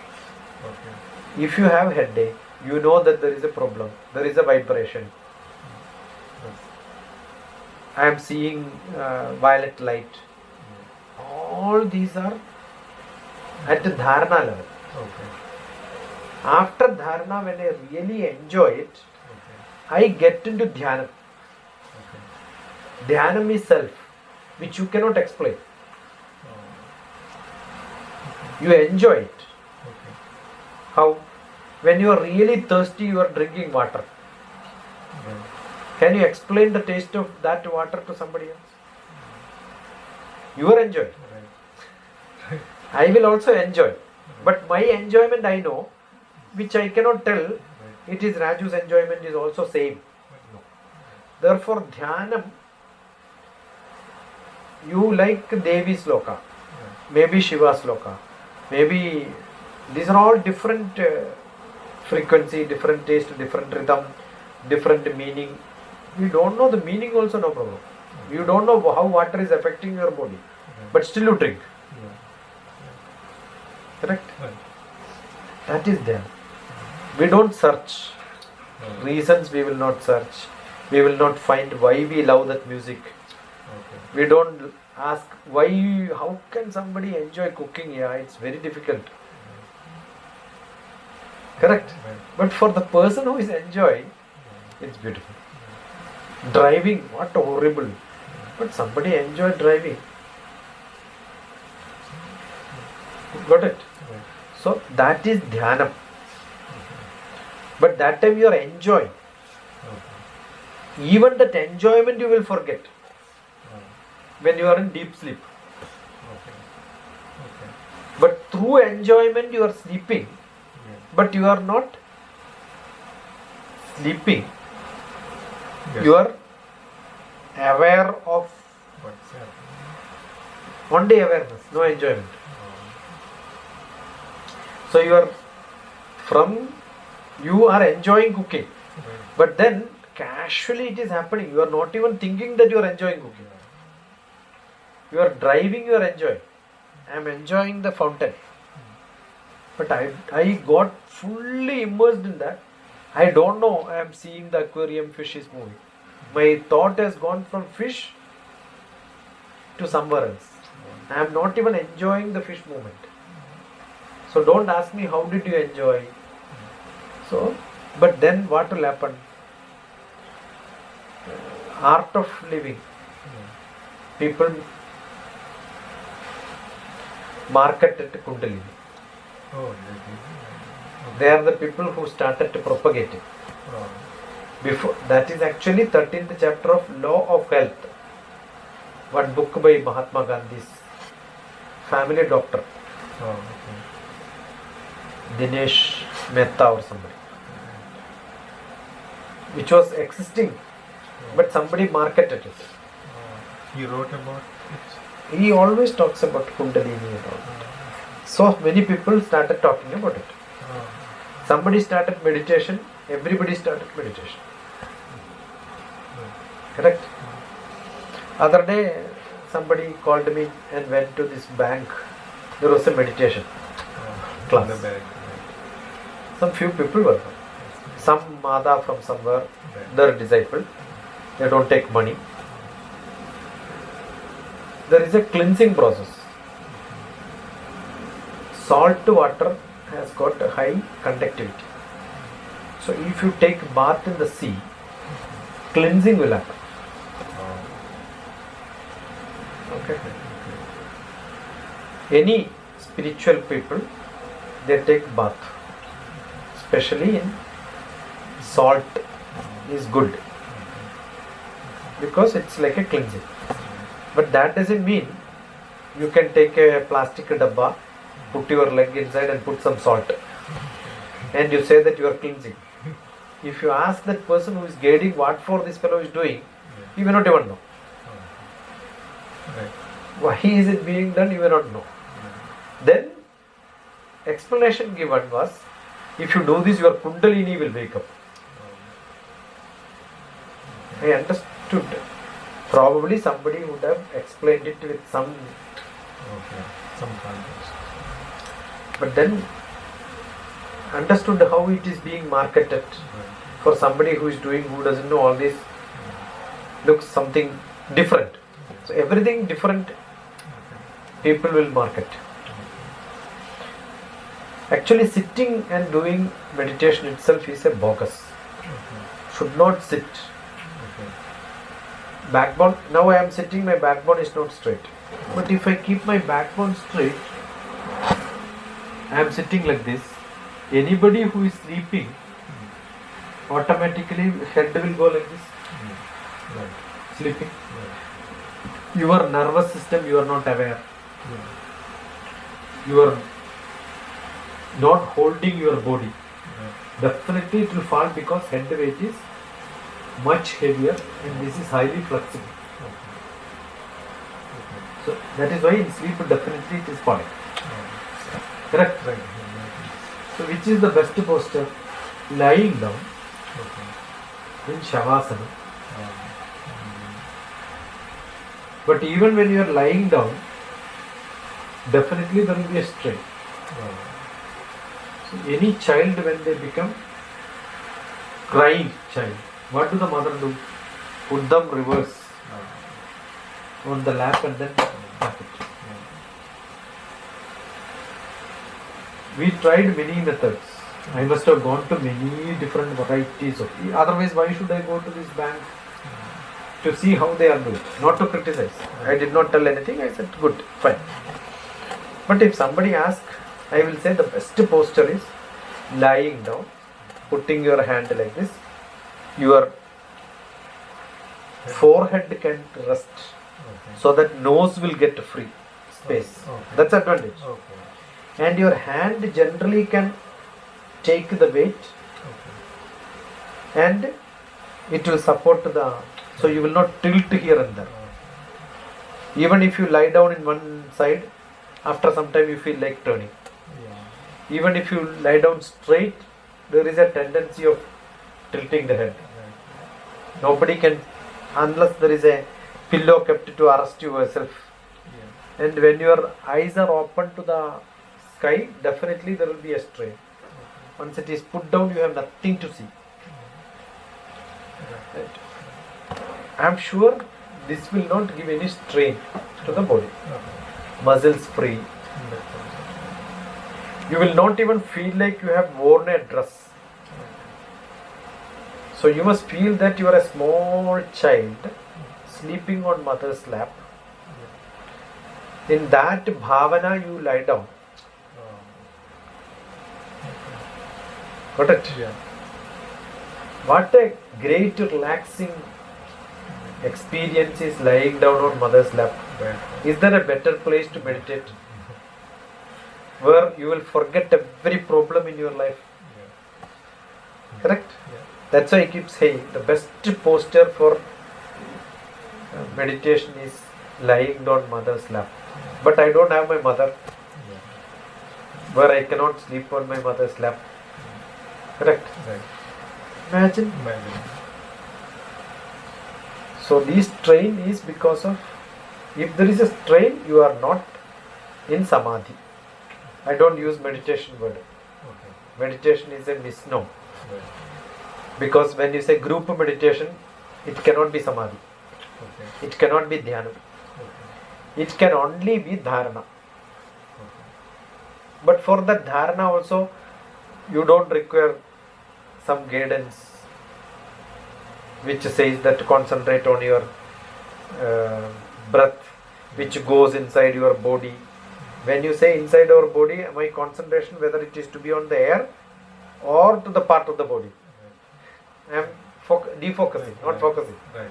If you have headache, you know that there is a problem, there is a vibration. I am seeing violet light. All these are at the dharana level. After dharana, when I really enjoy it, I get into dhyanam. Dhyanam is self, which you cannot explain. You enjoy it. How? When you are really thirsty, you are drinking water. Can you explain the taste of that water to somebody else? You are enjoying. I will also enjoy. But my enjoyment I know, which I cannot tell, it is Raju's enjoyment is also same. Therefore, Dhyanam, you like Devi's Loka, maybe Shiva's Loka, maybe these are all different frequency, different taste, different rhythm, different meaning. You don't know the meaning also, no problem. You don't know how water is affecting your body, but still you drink. Correct? That is there. We don't search. Reasons we will not search. We will not find why we love that music. We don't ask why, how can somebody enjoy cooking? Yeah, it's very difficult. Correct? But for the person who is enjoying, it's beautiful. Driving, what horrible. But somebody enjoy driving. Got it? Right. So that is dhyanam. But that time you are enjoying. Okay. Even that enjoyment you will forget when you are in deep sleep. Okay. Okay. But through enjoyment you are sleeping, Yeah. but you are not sleeping. Yes. You are aware of What's happening? only awareness, no enjoyment. So you are enjoying cooking, Right. but then casually it is happening. You are not even thinking that you are enjoying cooking. You are driving, you are enjoying. I am enjoying the fountain. But I got fully immersed in that. I don't know, I am seeing the aquarium, fish is moving. My thought has gone from fish to somewhere else. I am not even enjoying the fish movement. So don't ask me how did you enjoy. So, but then what will happen? Art of living. People marketed Kundalini. Oh, that They are the people who started to propagate it. is. Oh. Before that is actually 13th chapter of Law of Health. One book by Mahatma Gandhi's family doctor, Oh, okay. Dinesh Mehta or somebody, which was existing, but somebody marketed it. He wrote about it. He always talks about Kundalini and all. So many people started talking about it. Oh. Somebody started meditation, everybody started meditation. Correct? Other day, somebody called me and went to this bank. There was a meditation class. The bag. Some few people were there. Some Mada from somewhere, their disciple. They don't take money. There is a cleansing process. Salt water has got a high conductivity. So if you take bath in the sea, cleansing will happen. Okay. Any spiritual people, they take bath, especially in salt is good because it's like a cleansing. But that doesn't mean you can take a plastic dabba, put your leg inside and put some salt and you say that you are cleansing. If you ask that person who is guiding what for this fellow is doing, he may not even know. Right. Why is it being done, you may not know. Then explanation given was, if you do this, your Kundalini will wake up. I understood. Probably somebody would have explained it with some, Okay. Some context. but then understood how it is being marketed. For somebody who is doing, who doesn't know all this, looks something different. So everything different people will market. Actually sitting and doing meditation itself is a bogus. Should not sit. Okay. Backbone, now I am sitting, my backbone is not straight. But if I keep my backbone straight, I am sitting like this. Anybody who is sleeping, automatically head will go like this, Right. sleeping. Right. Your nervous system, you are not aware. Yeah. You are not holding your body. Right. Definitely it will fall because head weight is much heavier and this is highly flexible. So that is why in sleep definitely it is falling. Correct? Right. So which is the best posture? Lying down Okay. in Shavasana. But even when you are lying down, definitely there will be a strain. So any child, when they become crying child, what do the mother do? Put them reverse on the lap and then tap it. We tried many methods. I must have gone to many different varieties of. Otherwise, why should I go to this bank to see how they are doing? Not to criticize. I did not tell anything. I said, good, fine. But if somebody asks, I will say the best posture is lying down, putting your hand like this. Your forehead can rest, Okay. so that nose will get free space. Okay. That's advantage. Okay. And your hand generally can take the weight, Okay. and it will support the, so you will not tilt here and there. Even if you lie down in one side, after some time you feel like turning. Yeah. Even if you lie down straight, there is a tendency of tilting the head. Right. Nobody can, unless there is a pillow kept to arrest yourself. Yeah. And when your eyes are open to the sky, definitely there will be a strain. Once it is put down, you have nothing to see. Right. I am sure this will not give any strain to the body. Okay. Muscles free. You will not even feel like you have worn a dress. So you must feel that you are a small child sleeping on mother's lap. In that bhavana you lie down. Got it? Yeah. What a great relaxing experience is lying down on mother's lap. Right. Is there a better place to meditate? Where you will forget every problem in your life. Yeah. Correct? Yeah. That's why I keep saying the best posture for meditation is lying down mother's lap. But I don't have my mother, Yeah. where I cannot sleep on my mother's lap. Correct? Right. Imagine. Imagine. So this strain is because of, if there is a strain, you are not in samadhi. I don't use meditation word. Okay. Meditation is a misnomer. Right. Because when you say group meditation, it cannot be samadhi. Okay. It cannot be dhyana. Okay. It can only be dharana. Okay. But for that dharana also, you don't require some guidance which says that concentrate on your breath which goes inside your body. When you say inside our body, my concentration whether it is to be on the air or to the part of the body. I am defocusing, not Right. focusing. Right.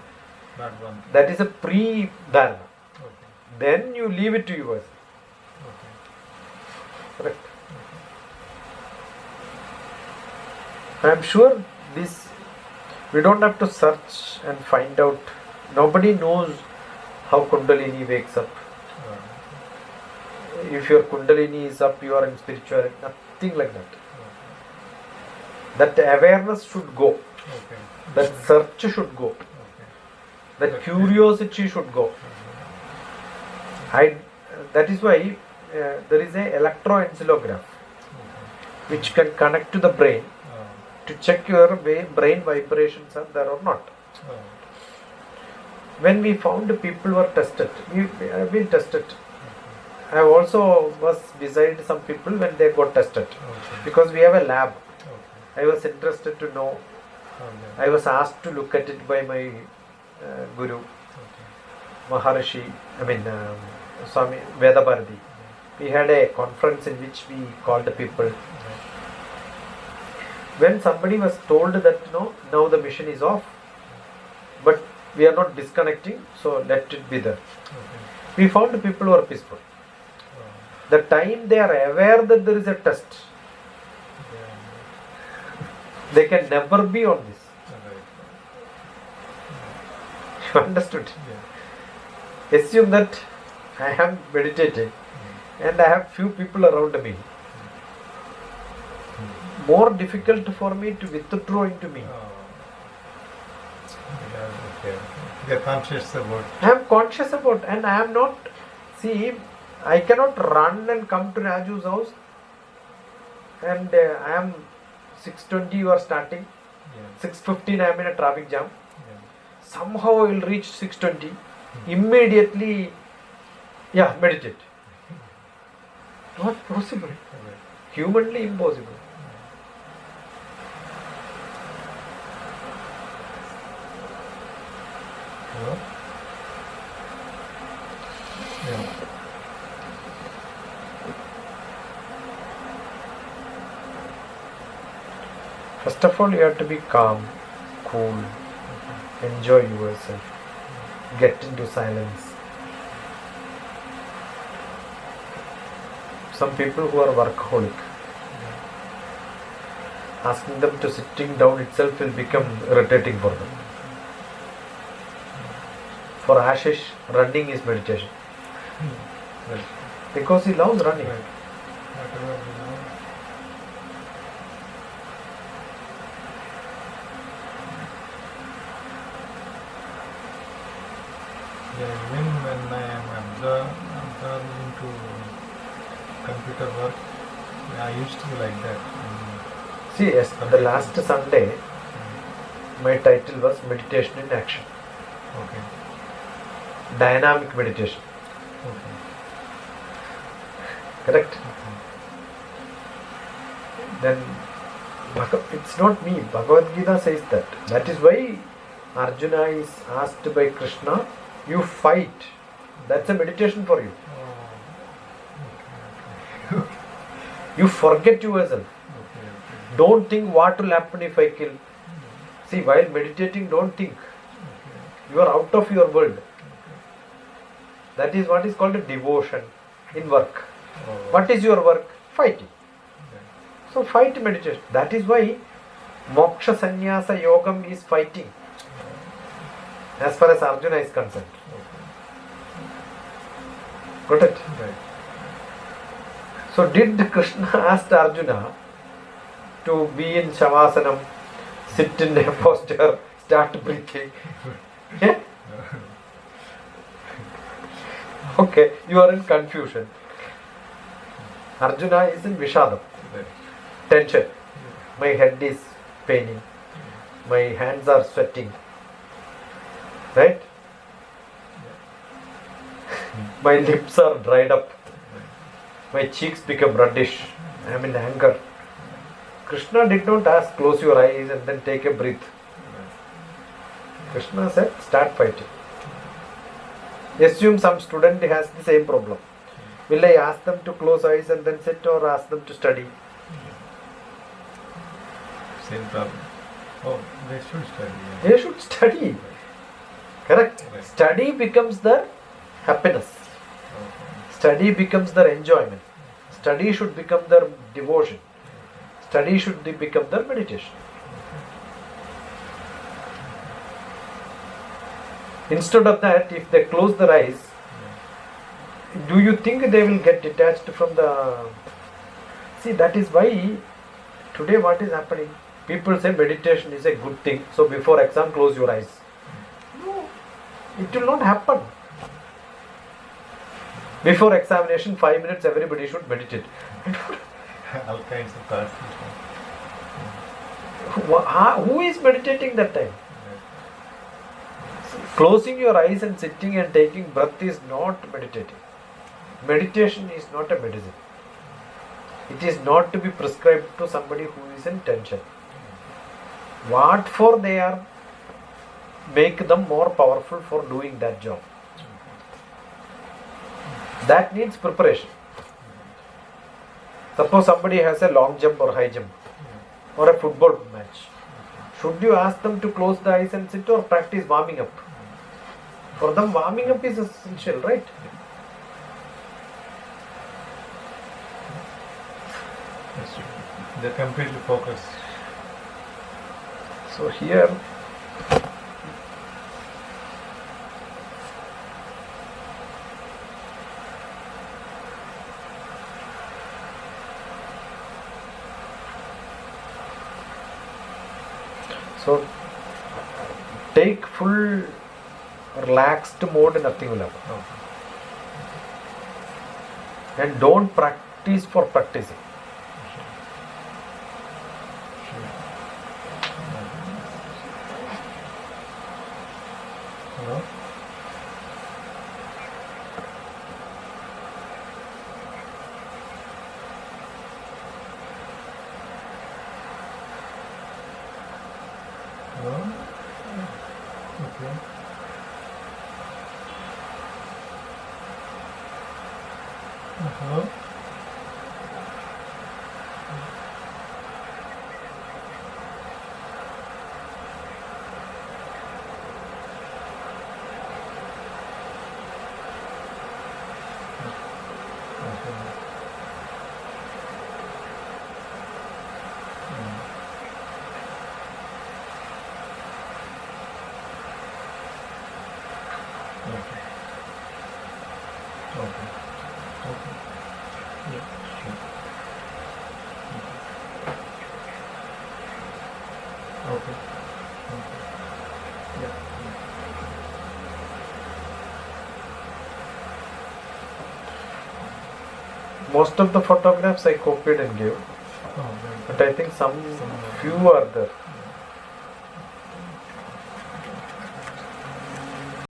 Not one. That is a pre-dharana. Okay. Then you leave it to yours. Okay. Correct. I am sure this, we don't have to search and find out. Nobody knows how Kundalini wakes up. If your Kundalini is up, you are in spirituality. Nothing like that. That awareness should go. Okay. That search should go. Okay. That Okay. curiosity should go. That is why there is a electroencephalograph which can connect to the brain to check your brain vibrations are there or not. When we found people were tested, we have been tested. I also was beside some people when they got tested Okay. because we have a lab. Okay. I was interested to know. Okay. I was asked to look at it by my guru, Okay. Maharishi, Swami Vedabharati. We had a conference in which we called the people. When somebody was told that now the mission is off, but we are not disconnecting, so let it be there. Okay. We found people who are peaceful. The time they are aware that there is a test, they can never be on this. You understood? Yeah. Assume that I am meditating and I have few people around me. More difficult for me to withdraw into me. Yeah, okay. They're conscious about. I am conscious about, and I am not. See, I cannot run and come to Raju's house, and I am 6:20. You are starting. Yeah. 6:15. I am in a traffic jam. Yeah. Somehow I will reach 6:20. Immediately, yeah, meditate. Not possible. Okay. Humanly impossible. Hello? Yeah. First of all, you have to be calm, cool, enjoy yourself, get into silence. Some people who are workaholic, asking them to sitting down itself will become irritating for them. For Ashish, running is meditation. Right. Because he loves running. Right. Whatever we know. Yeah, even when I am absorbed into computer work, I used to be like that. See, yes, the last Sunday, my title was Meditation in Action. Okay. Dynamic meditation. Okay. Correct? Okay. Then, it's not me. Bhagavad Gita says that. That is why Arjuna is asked by Krishna, you fight. That's a meditation for you. Oh. Okay. You forget yourself. Okay. Don't think what will happen if I kill. See, while meditating, don't think. You are out of your world. That is what is called a devotion in work. Oh. What is your work? Fighting. Okay. So fight meditation. That is why Moksha Sannyasa Yogam is fighting. As far as Arjuna is concerned. Got it? Right. So did Krishna ask Arjuna to be in Shavasanam, sit in a posture, start breathing? Yeah? Okay, you are in confusion. Arjuna is in Vishadam, Right. tension. My head is paining. My hands are sweating. Right? My lips are dried up. My cheeks become reddish. I am in anger. Krishna did not ask, close your eyes and then take a breath. Krishna said, start fighting. Assume some student has the same problem. Will I ask them to close eyes and then sit, or ask them to study? Same problem. Oh, they should study. Yeah. They should study. Correct? Right. Study becomes their happiness. Okay. Study becomes their enjoyment. Study should become their devotion. Study should become their meditation. Instead of that, if they close their eyes, do you think they will get detached from the... See, that is why today what is happening? People say meditation is a good thing, so before exam close your eyes. No, it will not happen. Before examination, 5 minutes everybody should meditate. All kinds of thoughts. Who is meditating that time? Closing your eyes and sitting and taking breath is not meditating. Meditation is not a medicine. It is not to be prescribed to somebody who is in tension. What for they are, make them more powerful for doing that job. That needs preparation. Suppose somebody has a long jump or high jump or a football match. Should you ask them to close the eyes and sit, or practice warming up? For them, warming up is essential, right? That's true. They're completely focused. So here, so take full relaxed mode, nothing will happen. Okay. And don't practice for practicing. Hello? Hello? Okay. Hello? Okay. Okay. Okay. Yeah, sure. Okay. Okay. Yeah. Most of the photographs I copied and gave, Oh, very but good. I think some Some few are there.